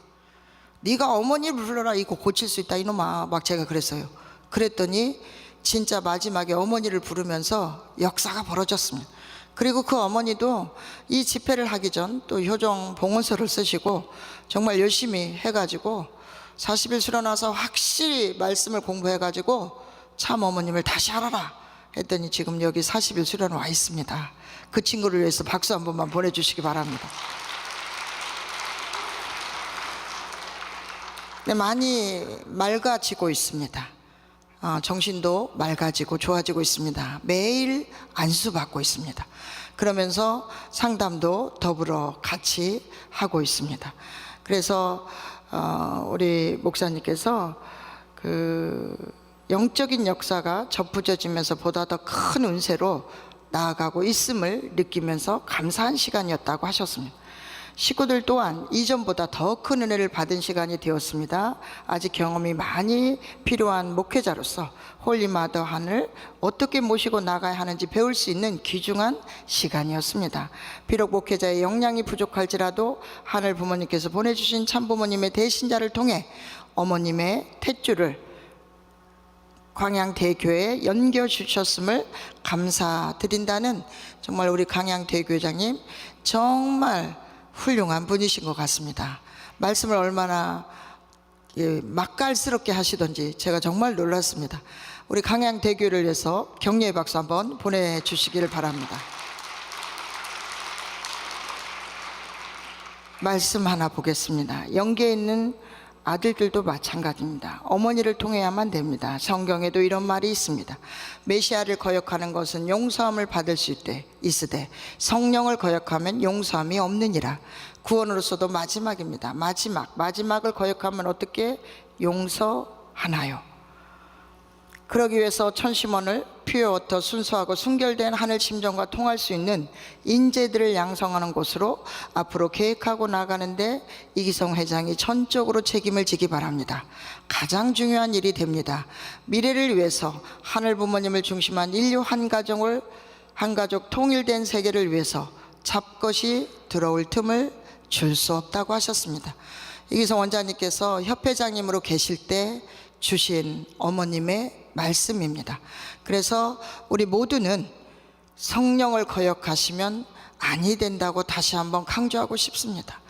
네가 어머니를 불러라. 이거 고칠 수 있다 이놈아. 막 제가 그랬어요. 그랬더니 진짜 마지막에 어머니를 부르면서 역사가 벌어졌습니다. 그리고 그 어머니도 이 집회를 하기 전 또 효정 봉헌서를 쓰시고 정말 열심히 해가지고 40일 수련와서 확실히 말씀을 공부해가지고 참 어머님을 다시 알아라 했더니 지금 여기 40일 수련 와 있습니다. 그 친구를 위해서 박수 한 번만 보내주시기 바랍니다. 네, 많이 맑아지고 있습니다. 정신도 맑아지고 좋아지고 있습니다. 매일 안수받고 있습니다. 그러면서 상담도 더불어 같이 하고 있습니다. 그래서 우리 목사님께서 그 영적인 역사가 접붙여지면서 보다 더 큰 운세로 나아가고 있음을 느끼면서 감사한 시간이었다고 하셨습니다. 식구들 또한 이전보다 더 큰 은혜를 받은 시간이 되었습니다. 아직 경험이 많이 필요한 목회자로서 홀리마더 한을 어떻게 모시고 나가야 하는지 배울 수 있는 귀중한 시간이었습니다. 비록 목회자의 역량이 부족할지라도 하늘 부모님께서 보내주신 참부모님의 대신자를 통해 어머님의 탯줄을 광양대교회에 연겨주셨음을 감사드린다는 정말 우리 광양대교회장님 정말 훌륭한 분이신 것 같습니다. 말씀을 얼마나 맛깔스럽게 하시던지 제가 정말 놀랐습니다. 우리 광양대교회를 위해서 격려의 박수 한번 보내주시기를 바랍니다. 말씀 하나 보겠습니다. 영계에 있는 아들들도 마찬가지입니다. 어머니를 통해야만 됩니다. 성경에도 이런 말이 있습니다. 메시아를 거역하는 것은 용서함을 받을 수 있으되 성령을 거역하면 용서함이 없느니라. 구원으로서도 마지막입니다. 마지막을 거역하면 어떻게 용서하나요? 그러기 위해서 천심원을 퓨어워터 순수하고 순결된 하늘 심정과 통할 수 있는 인재들을 양성하는 곳으로 앞으로 계획하고 나가는데 이기성 회장이 전적으로 책임을 지기 바랍니다. 가장 중요한 일이 됩니다. 미래를 위해서 하늘 부모님을 중심한 인류 한 가족 통일된 세계를 위해서 잡것이 들어올 틈을 줄 수 없다고 하셨습니다. 이기성 원장님께서 협회장님으로 계실 때 주신 어머님의 말씀입니다. 그래서 우리 모두는 성령을 거역하시면 아니 된다고 다시 한번 강조하고 싶습니다.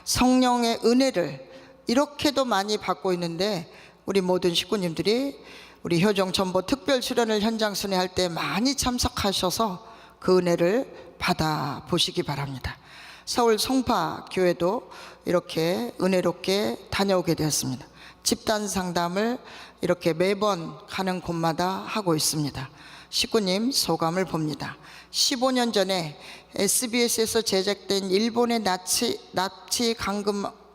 성령의 은혜를 이렇게도 많이 받고 있는데 우리 모든 식구님들이 우리 효정 전보 특별 수련을 현장 순회할 때 많이 참석하셔서 그 은혜를 받아 보시기 바랍니다. 서울 송파 교회도 이렇게 은혜롭게 다녀오게 되었습니다. 집단 상담을 이렇게 매번 가는 곳마다 하고 있습니다. 식구님 소감을 봅니다. 15년 전에 SBS에서 제작된 일본의 나치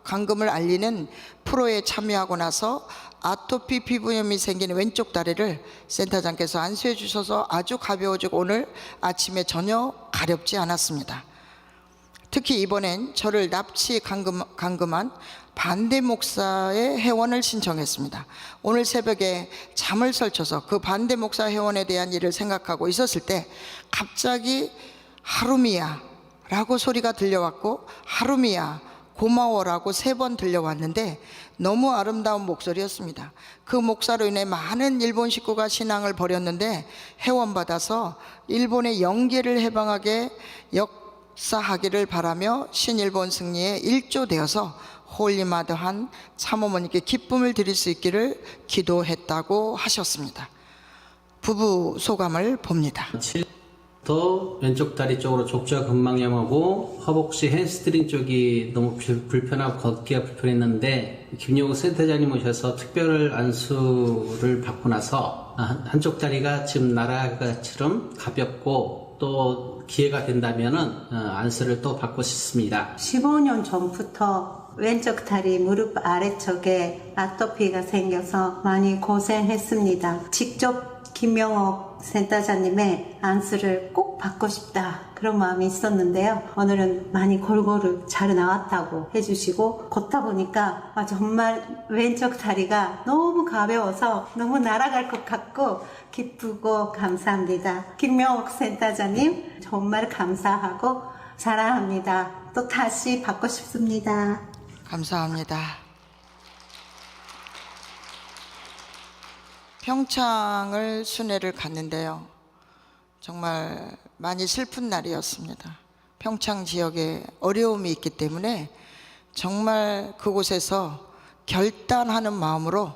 강금을 알리는 프로에 참여하고 나서 아토피 피부염이 생기는 왼쪽 다리를 센터장께서 안수해 주셔서 아주 가벼워지고 오늘 아침에 전혀 가렵지 않았습니다. 특히 이번엔 저를 납치 감금한 반대 목사의 회원을 신청했습니다. 오늘 새벽에 잠을 설쳐서 그 반대 목사 회원에 대한 일을 생각하고 있었을 때 갑자기 하루미야 라고 소리가 들려왔고 하루미야 고마워라고 3번 들려왔는데 너무 아름다운 목소리였습니다. 그 목사로 인해 많은 일본 식구가 신앙을 버렸는데 회원받아서 일본의 영계를 해방하게 역사하기를 바라며 신일본 승리에 일조되어서 홀리마더한 참어머니께 기쁨을 드릴 수 있기를 기도했다고 하셨습니다. 부부 소감을 봅니다. 더 왼쪽 다리 쪽으로 족저근막염하고 허벅지 햄스트링 쪽이 너무 불편하고 걷기가 불편했는데 김용욱 센터장님 오셔서 특별 안수를 받고 나서 한쪽 다리가 지금 나라처럼 가볍고 또 기회가 된다면은 안수를 또 받고 싶습니다. 15년 전부터 왼쪽 다리 무릎 아래쪽에 아토피가 생겨서 많이 고생했습니다. 직접 김명옥 센터장님의 안수를 꼭 받고 싶다 그런 마음이 있었는데요. 오늘은 많이 골고루 잘 나왔다고 해주시고 걷다 보니까 정말 왼쪽 다리가 너무 가벼워서 너무 날아갈 것 같고 기쁘고 감사합니다. 김명옥 센터장님 정말 감사하고 사랑합니다. 또 다시 받고 싶습니다. 감사합니다. 평창을 순회를 갔는데요. 정말 많이 슬픈 날이었습니다. 평창 지역에 어려움이 있기 때문에 정말 그곳에서 결단하는 마음으로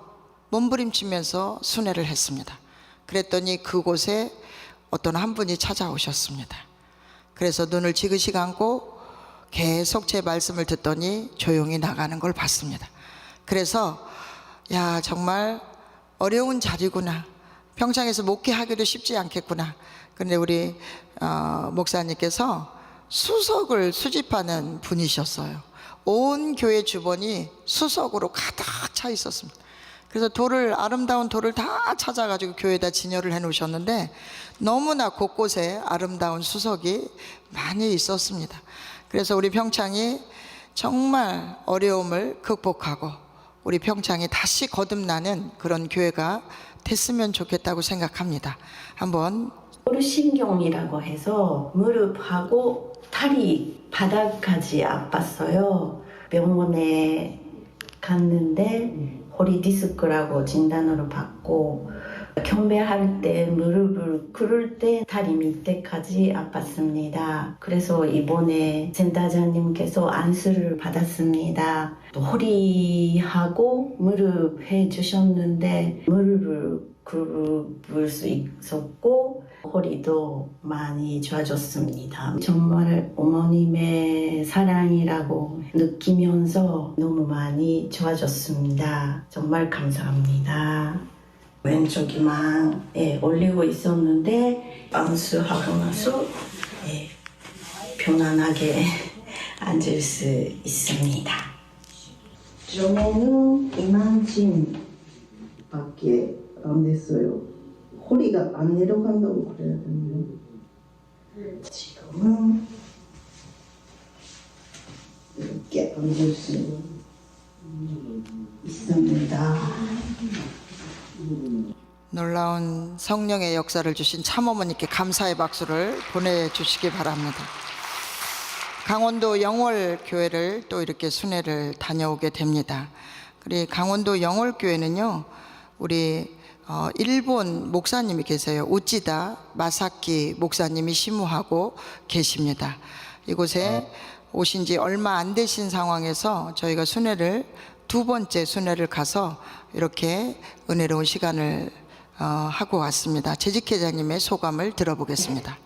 몸부림치면서 순회를 했습니다. 그랬더니 그곳에 어떤 한 분이 찾아오셨습니다. 그래서 눈을 지그시 감고 계속 제 말씀을 듣더니 조용히 나가는 걸 봤습니다. 그래서 야, 정말 어려운 자리구나. 평창에서 목회하기도 쉽지 않겠구나. 그런데 우리 목사님께서 수석을 수집하는 분이셨어요. 온 교회 주변이 수석으로 가득 차 있었습니다. 그래서 아름다운 돌을 다 찾아가지고 교회에다 진열을 해 놓으셨는데 너무나 곳곳에 아름다운 수석이 많이 있었습니다. 그래서 우리 평창이 정말 어려움을 극복하고 우리 평창이 다시 거듭나는 그런 교회가 됐으면 좋겠다고 생각합니다. 한번 오르신경이라고 해서 무릎하고 다리 바닥까지 아팠어요. 병원에 갔는데 허리 디스크라고 진단을 받고 경배할 때 무릎을 꿇을 때 다리 밑에까지 아팠습니다. 그래서 이번에 센터장님께서 안수를 받았습니다. 또 허리하고 무릎 해주셨는데 무릎을 꿇을 수 있었고 허리도 많이 좋아졌습니다. 정말 어머님의 사랑이라고 느끼면서 너무 많이 좋아졌습니다. 정말 감사합니다. 왼쪽이만 올리고 있었는데 안수하고 나서 편안하게 앉을 수 있습니다. 전에는 이만큼밖에 안 됐어요. 허리가 안 내려간다고 그래야 되는데 지금은 이렇게 앉을 수 있습니다. 놀라운 성령의 역사를 주신 참어머니께 감사의 박수를 보내주시기 바랍니다. 강원도 영월교회를 또 이렇게 순회를 다녀오게 됩니다. 그리고 강원도 영월교회는요, 우리 일본 목사님이 계세요. 우찌다 마사키 목사님이 심우하고 계십니다. 이곳에 오신 지 얼마 안 되신 상황에서 저희가 두 번째 순회를 가서 이렇게 은혜로운 시간을 하고 왔습니다. 재직회장님의 소감을 들어보겠습니다.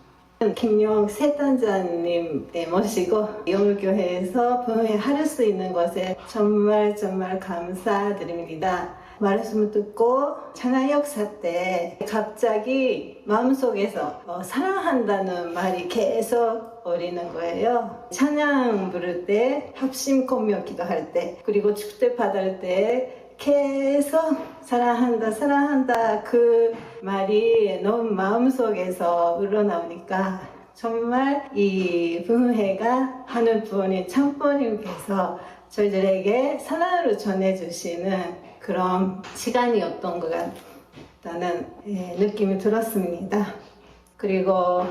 김용 세단장님 모시고 영울교회에서 부흥회할 수 있는 것에 정말 감사드립니다. 말씀을 듣고 찬양 역사 때 갑자기 마음속에서 사랑한다는 말이 계속 어리는 거예요. 찬양 부를 때 합심 공명 기도할 때 그리고 축대 받을 때 계속 사랑한다 그 말이 너무 마음속에서 우러나오니까 정말 이 부흥회가 하는 부모님 참부모님께서 저희들에게 사랑으로 전해주시는 그런 시간이었던 것 같다는 느낌이 들었습니다. 그리고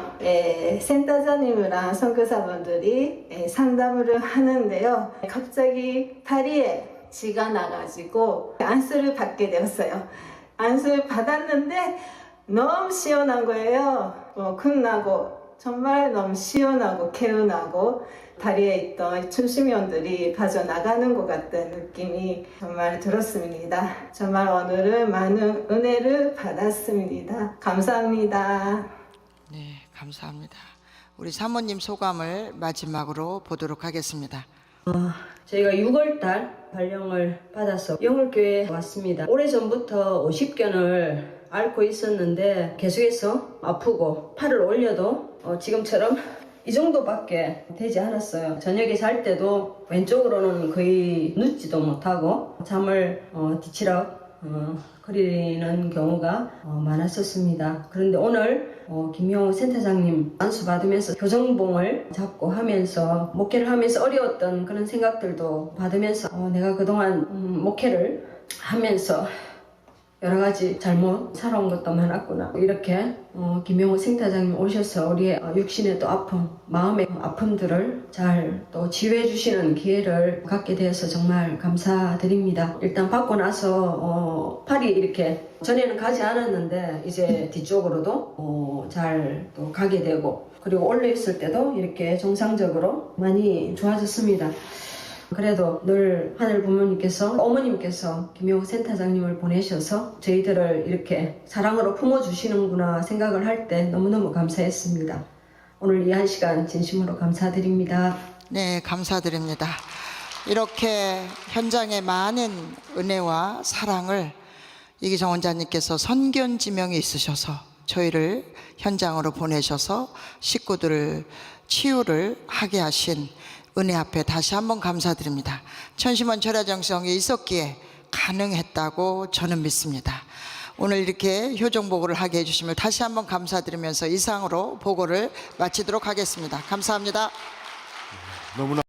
센터장님이랑 선교사분들이 상담을 하는데요. 갑자기 다리에 쥐가 나가지고 안수를 받게 되었어요. 안수를 받았는데 너무 시원한 거예요. 끝나고 정말 너무 시원하고 개운하고 다리에 있던 춤심연들이 빠져나가는 것 같은 느낌이 정말 들었습니다. 정말 오늘은 많은 은혜를 받았습니다. 감사합니다. 네, 감사합니다. 우리 사모님 소감을 마지막으로 보도록 하겠습니다. 저희가 6월달 발령을 받아서 영월교회에 왔습니다. 오래전부터 50견을 앓고 있었는데 계속해서 아프고 팔을 올려도 지금처럼 이 정도밖에 되지 않았어요. 저녁에 잘 때도 왼쪽으로는 거의 눕지도 못하고 잠을 뒤치락 거리는 경우가 많았었습니다. 그런데 오늘 김용호 센터장님 안수 받으면서 교정봉을 잡고 하면서 목회를 하면서 어려웠던 그런 생각들도 받으면서 내가 그동안 목회를 하면서 여러 가지 잘못 살아온 것도 많았구나. 이렇게 김용호 센터장님 오셔서 우리의 육신의 또 아픔, 마음의 아픔들을 잘 또 치유해 주시는 기회를 갖게 되어서 정말 감사드립니다. 일단 받고 나서 팔이 이렇게 전에는 가지 않았는데 이제 뒤쪽으로도 잘 또 가게 되고, 그리고 올려 있을 때도 이렇게 정상적으로 많이 좋아졌습니다. 그래도 늘 하늘 부모님께서, 어머님께서 김용호 센터장님을 보내셔서 저희들을 이렇게 사랑으로 품어주시는구나 생각을 할 때 너무너무 감사했습니다. 오늘 이 한 시간 진심으로 감사드립니다. 네, 감사드립니다. 이렇게 현장에 많은 은혜와 사랑을 이기정 원장님께서 선견지명이 있으셔서 저희를 현장으로 보내셔서 식구들을 치유를 하게 하신 은혜 앞에 다시 한번 감사드립니다. 천심원 절야정성이 있었기에 가능했다고 저는 믿습니다. 오늘 이렇게 효정보고를 하게 해주심을 다시 한번 감사드리면서 이상으로 보고를 마치도록 하겠습니다. 감사합니다. 너무나